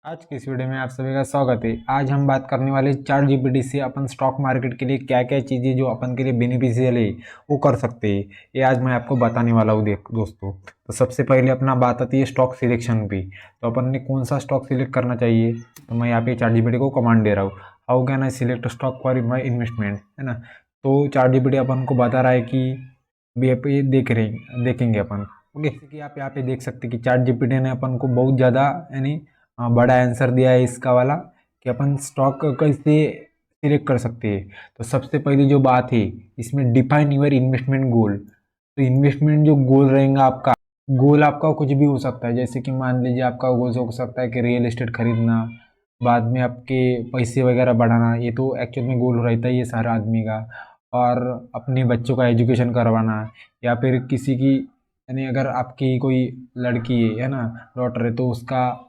आज की इस वीडियो में आप सभी का स्वागत है। आज हम बात करने वाले चैट जीपीटी से अपन स्टॉक मार्केट के लिए क्या क्या चीज़ें जो अपन के लिए बेनिफिशियल है वो कर सकते हैं। ये आज मैं आपको बताने वाला हूँ दोस्तों। तो सबसे पहले अपना बात आती है स्टॉक सिलेक्शन पे। तो अपन ने कौन सा स्टॉक सिलेक्ट करना चाहिए, तो मैं यहाँ पे चैट जीपीटी को कमांड दे रहा हूँ, how can I select stock for my investment, है ना। तो चैट जीपीटी अपन को बता रहा है कि अभी आप ये देखेंगे अपन। ओके, जैसे कि आप यहाँ पे देख सकते हैं कि चैट जीपीटी ने अपन को बहुत ज़्यादा यानी बड़ा आंसर दिया है इसका वाला कि अपन स्टॉक कैसे सिलेक्ट कर सकते हैं। तो सबसे पहली जो बात है इसमें डिफाइन योर इन्वेस्टमेंट गोल। तो इन्वेस्टमेंट जो गोल रहेगा आपका, गोल आपका कुछ भी हो सकता है। जैसे कि मान लीजिए आपका गोल हो सकता है कि रियल एस्टेट खरीदना, बाद में आपके पैसे वगैरह बढ़ाना, ये तो एक्चुअल में गोल रहता ही है सारा आदमी का। और अपने बच्चों का एजुकेशन करवाना, या फिर किसी की यानी अगर आपकी कोई लड़की है ना, डॉटर है, तो उसका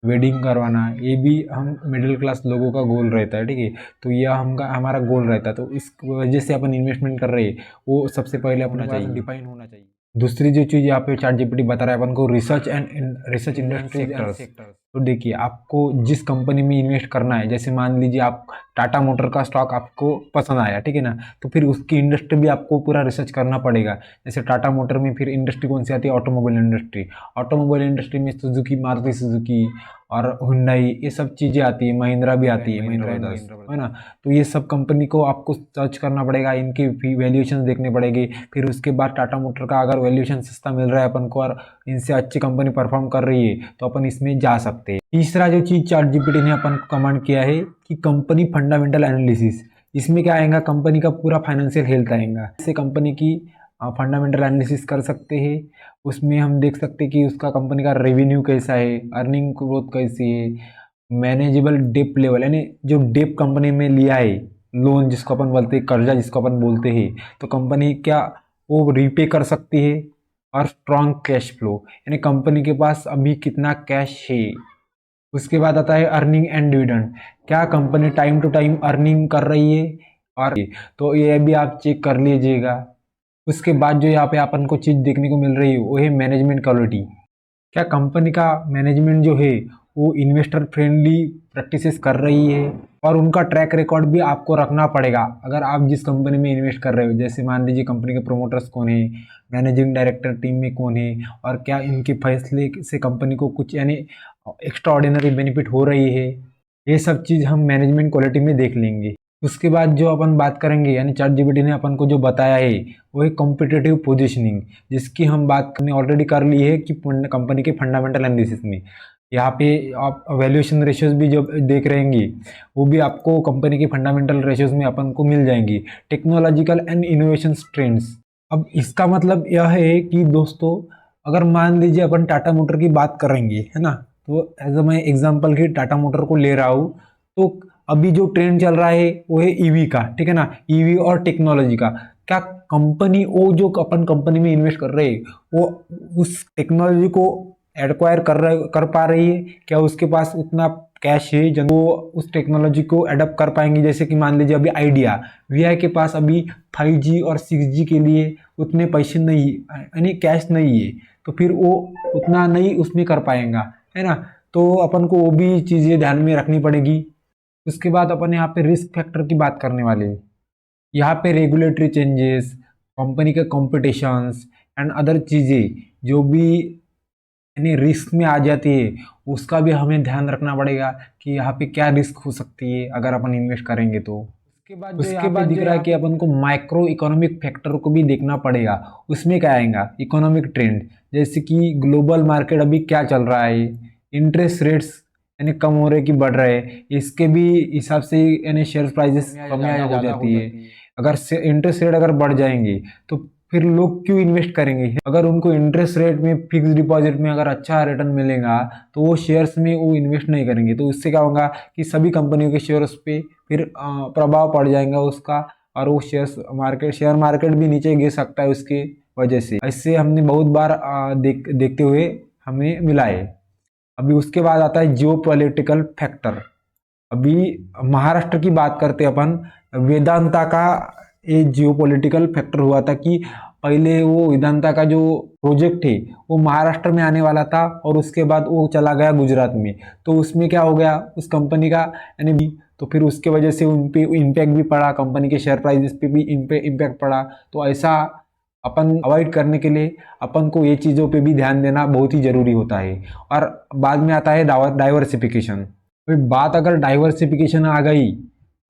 वेडिंग करवाना, ये भी हम मिडिल क्लास लोगों का गोल रहता है। ठीक है, तो यह हमारा गोल रहता है। तो इस वजह से अपन इन्वेस्टमेंट कर रहे हैं, वो सबसे पहले अपना चाहिए, डिफाइन होना चाहिए। दूसरी जो चीज़ यहाँ पे चैट जीपीटी बता रहा है अपन को, रिसर्च इंडस्ट्री सेक्टर्स। तो देखिए आपको जिस कंपनी में इन्वेस्ट करना है, जैसे मान लीजिए आप टाटा मोटर का स्टॉक आपको पसंद आया, ठीक है ना, तो फिर उसकी इंडस्ट्री भी आपको पूरा रिसर्च करना पड़ेगा। जैसे टाटा मोटर में फिर इंडस्ट्री कौन सी आती है, ऑटोमोबाइल इंडस्ट्री। ऑटोमोबाइल इंडस्ट्री में सुजुकी, मारुति सुजुकी और हुंडई, ये सब चीज़ें आती है, महिंद्रा भी आती है, महिंद्रा ब्रदर्स, है ना। तो ये सब कंपनी को आपको सर्च करना पड़ेगा, इनकी वैल्यूएशन देखने पड़ेगी। फिर उसके बाद टाटा मोटर का अगर वैल्यूएशन सस्ता मिल रहा है अपन को और इनसे अच्छी कंपनी परफॉर्म कर रही है, तो अपन इसमें जा सकते हैं। तीसरा जो चीज़ चैट जीपीटी ने अपन को कमांड किया है कि कंपनी फंडामेंटल एनालिसिस। इसमें क्या आएगा, कंपनी का पूरा फाइनेंशियल हेल्थ आएगा, इससे कंपनी की फंडामेंटल एनालिसिस कर सकते हैं। उसमें हम देख सकते हैं कि उसका कंपनी का रेवेन्यू कैसा है, अर्निंग ग्रोथ कैसी है, मैनेजेबल डेप लेवल, यानी जो डेप कंपनी में लिया है, लोन जिसको अपन बोलते हैं, कर्जा जिसको अपन बोलते हैं, तो कंपनी क्या वो रीपे कर सकती है। और स्ट्रॉन्ग कैश फ्लो, यानी कंपनी के पास अभी कितना कैश है। उसके बाद आता है अर्निंग एंड डिविडेंड, क्या company time to time earning कर रही है, और तो ये भी आप चेक कर लीजिएगा। उसके बाद जो यहाँ पे अपन को चीज़ देखने को मिल रही है वो है मैनेजमेंट क्वालिटी। क्या कंपनी का मैनेजमेंट जो है वो इन्वेस्टर फ्रेंडली प्रैक्टिसेस कर रही है, और उनका ट्रैक रिकॉर्ड भी आपको रखना पड़ेगा। अगर आप जिस कंपनी में इन्वेस्ट कर रहे हो, जैसे मान लीजिए कंपनी के प्रोमोटर्स कौन है, मैनेजिंग डायरेक्टर टीम में कौन है, और क्या इनके फैसले से कंपनी को कुछ यानी एक्स्ट्रा ऑर्डिनरी बेनिफिट हो रही है, ये सब चीज़ हम मैनेजमेंट क्वालिटी में देख लेंगे। उसके बाद जो अपन बात करेंगे, यानी चैट जीपीटी ने अपन को जो बताया है वो है कॉम्पिटिटिव पोजीशनिंग, जिसकी हम बात करने ऑलरेडी कर ली है कि कंपनी के फंडामेंटल एनालिसिस में। यहाँ पे आप वैल्यूएशन रेशियोज भी जो देख रहेंगे वो भी आपको कंपनी के फंडामेंटल रेशियोज में अपन को मिल जाएंगी। टेक्नोलॉजिकल एंड इनोवेशन ट्रेंड्स, अब इसका मतलब यह है कि दोस्तों अगर मान लीजिए अपन टाटा मोटर की बात करेंगे, है ना, तो एज अ मैं एग्जाम्पल की टाटा मोटर को ले रहा हूँ, तो अभी जो ट्रेंड चल रहा है वो है ईवी का, ठीक है ना, ईवी और टेक्नोलॉजी का। क्या कंपनी वो जो अपन कंपनी में इन्वेस्ट कर रहे हैं वो उस टेक्नोलॉजी को एक्वायर कर पा रही है, क्या उसके पास उतना कैश है जो वो उस टेक्नोलॉजी को एडप्ट कर पाएंगे। जैसे कि मान लीजिए अभी आइडिया वीआई के पास अभी 5G और 6G के लिए उतने पैसे नहीं, यानी कैश नहीं है, तो फिर वो उतना नहीं उसमें कर पाएगा, है ना। तो अपन को वो भी चीज़ें ध्यान में रखनी पड़ेगी। उसके बाद अपन यहाँ पे रिस्क फैक्टर की बात करने वाले हैं। यहाँ पे रेगुलेटरी चेंजेस, कंपनी के कॉम्पिटिशन्स एंड अदर चीज़ें जो भी यानी रिस्क में आ जाती है, उसका भी हमें ध्यान रखना पड़ेगा कि यहाँ पे क्या रिस्क हो सकती है अगर अपन इन्वेस्ट करेंगे तो। उसके बाद दिख रहा है कि अपन को माइक्रो इकोनॉमिक फैक्टर को भी देखना पड़ेगा। उसमें क्या आएगा, इकोनॉमिक ट्रेंड, जैसे कि ग्लोबल मार्केट अभी क्या चल रहा है, इंटरेस्ट रेट्स यानी कम हो रहे कि बढ़ रहे, इसके भी हिसाब से यानी शेयर प्राइजेस कम या ज़्यादा हो जाती है। अगर इंटरेस्ट रेट अगर बढ़ जाएंगे तो फिर लोग क्यों इन्वेस्ट करेंगे। अगर उनको इंटरेस्ट रेट में फिक्स डिपॉजिट में अगर अच्छा रिटर्न मिलेगा तो वो शेयर्स में वो इन्वेस्ट नहीं करेंगे। तो इससे क्या होगा कि सभी कंपनियों के शेयर्स पे फिर प्रभाव पड़ जाएगा उसका, और वो शेयर मार्केट भी नीचे गिर सकता है उसके वजह से। इससे हमने बहुत बार देखते हुए हमें मिला है। अभी उसके बाद आता है जियो पॉलिटिकल फैक्टर। अभी महाराष्ट्र की बात करते अपन, वेदांता का ये जियो पॉलिटिकल फैक्टर हुआ था कि पहले वो वेदांता का जो प्रोजेक्ट है वो महाराष्ट्र में आने वाला था और उसके बाद वो चला गया गुजरात में। तो उसमें क्या हो गया उस कंपनी का, यानी तो फिर उसके वजह से उन पे इम्पैक्ट भी पड़ा, कंपनी के शेयर प्राइसेस पे भी इम्पैक्ट पड़ा। तो ऐसा अपन अवॉइड करने के लिए अपन को ये चीज़ों पे भी ध्यान देना बहुत ही ज़रूरी होता है। और बाद में आता है डाइवर्सिफिकेशन। फिर बात अगर डाइवर्सिफिकेशन आ गई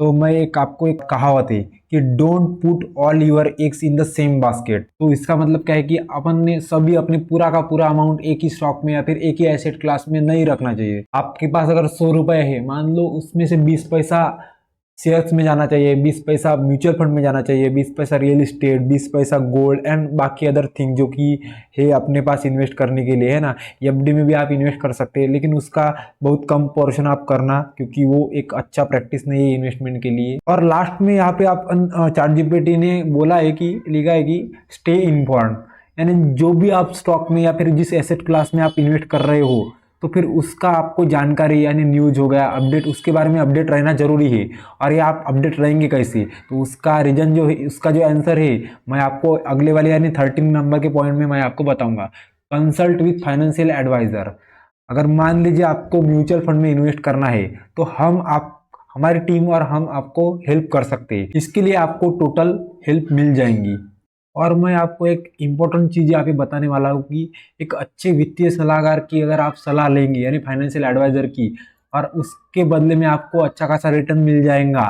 तो मैं आपको एक कहावत है कि don't put all your eggs in the same basket. तो इसका मतलब क्या है कि अपन ने सभी अपने पूरा का पूरा अमाउंट एक ही स्टॉक में या फिर एक ही एसेट क्लास में नहीं रखना चाहिए। आपके पास अगर 100 रुपये है, मान लो उसमें से 20 पैसा शेयर्स में जाना चाहिए, 20 पैसा म्यूचुअल फंड में जाना चाहिए, 20 पैसा रियल इस्टेट, 20 पैसा गोल्ड एंड बाकी अदर थिंग जो कि है अपने पास इन्वेस्ट करने के लिए, है ना। एफडी में भी आप इन्वेस्ट कर सकते हैं, लेकिन उसका बहुत कम पोर्शन आप करना, क्योंकि वो एक अच्छा प्रैक्टिस नहीं है इन्वेस्टमेंट के लिए। और लास्ट में यहाँ पे आप ChatGPT ने बोला है कि लिखा है कि स्टे इन्फॉर्म्ड, यानी जो भी आप स्टॉक में या फिर जिस एसेट क्लास में आप इन्वेस्ट कर रहे हो तो फिर उसका आपको जानकारी यानी न्यूज हो गया अपडेट, उसके बारे में अपडेट रहना जरूरी है। और ये आप अपडेट रहेंगे कैसे, तो उसका रीजन जो है, उसका जो आंसर है मैं आपको अगले वाले यानी 13 नंबर के पॉइंट में मैं आपको बताऊंगा। Consult with financial advisor. अगर मान लीजिए आपको म्यूचुअल फंड में इन्वेस्ट करना है तो हमारी टीम और हम आपको हेल्प कर सकते हैं। इसके लिए आपको टोटल हेल्प मिल जाएंगी। और मैं आपको एक इम्पोर्टेंट चीज़ यहाँ पे बताने वाला हूँ कि एक अच्छे वित्तीय सलाहकार की अगर आप सलाह लेंगे यानी फाइनेंशियल एडवाइजर की, और उसके बदले में आपको अच्छा खासा रिटर्न मिल जाएगा,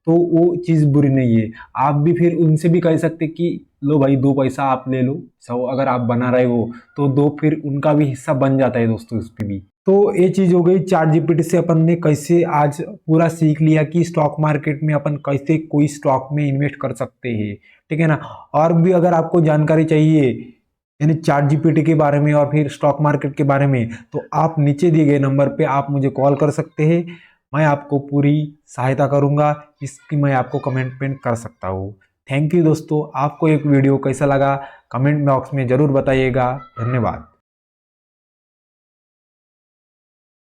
तो वो चीज़ बुरी नहीं है। आप भी फिर उनसे भी कह सकते कि लो भाई 2 पैसा आप ले लो, सो अगर आप बना रहे हो तो दो, फिर उनका भी हिस्सा बन जाता है दोस्तों उस पर भी। तो ये चीज़ हो गई ChatGPT से अपन ने कैसे आज पूरा सीख लिया कि स्टॉक मार्केट में अपन कैसे कोई स्टॉक में इन्वेस्ट कर सकते हैं, ठीक है ना। और भी अगर आपको जानकारी चाहिए यानी ChatGPT के बारे में और फिर स्टॉक मार्केट के बारे में, तो आप नीचे दिए गए नंबर पे आप मुझे कॉल कर सकते हैं। मैं आपको पूरी सहायता करूंगा, इसकी मैं आपको कमेंट कर सकता हूँ। थैंक यू दोस्तों। आपको एक वीडियो कैसा लगा कमेंट बॉक्स में ज़रूर बताइएगा। धन्यवाद।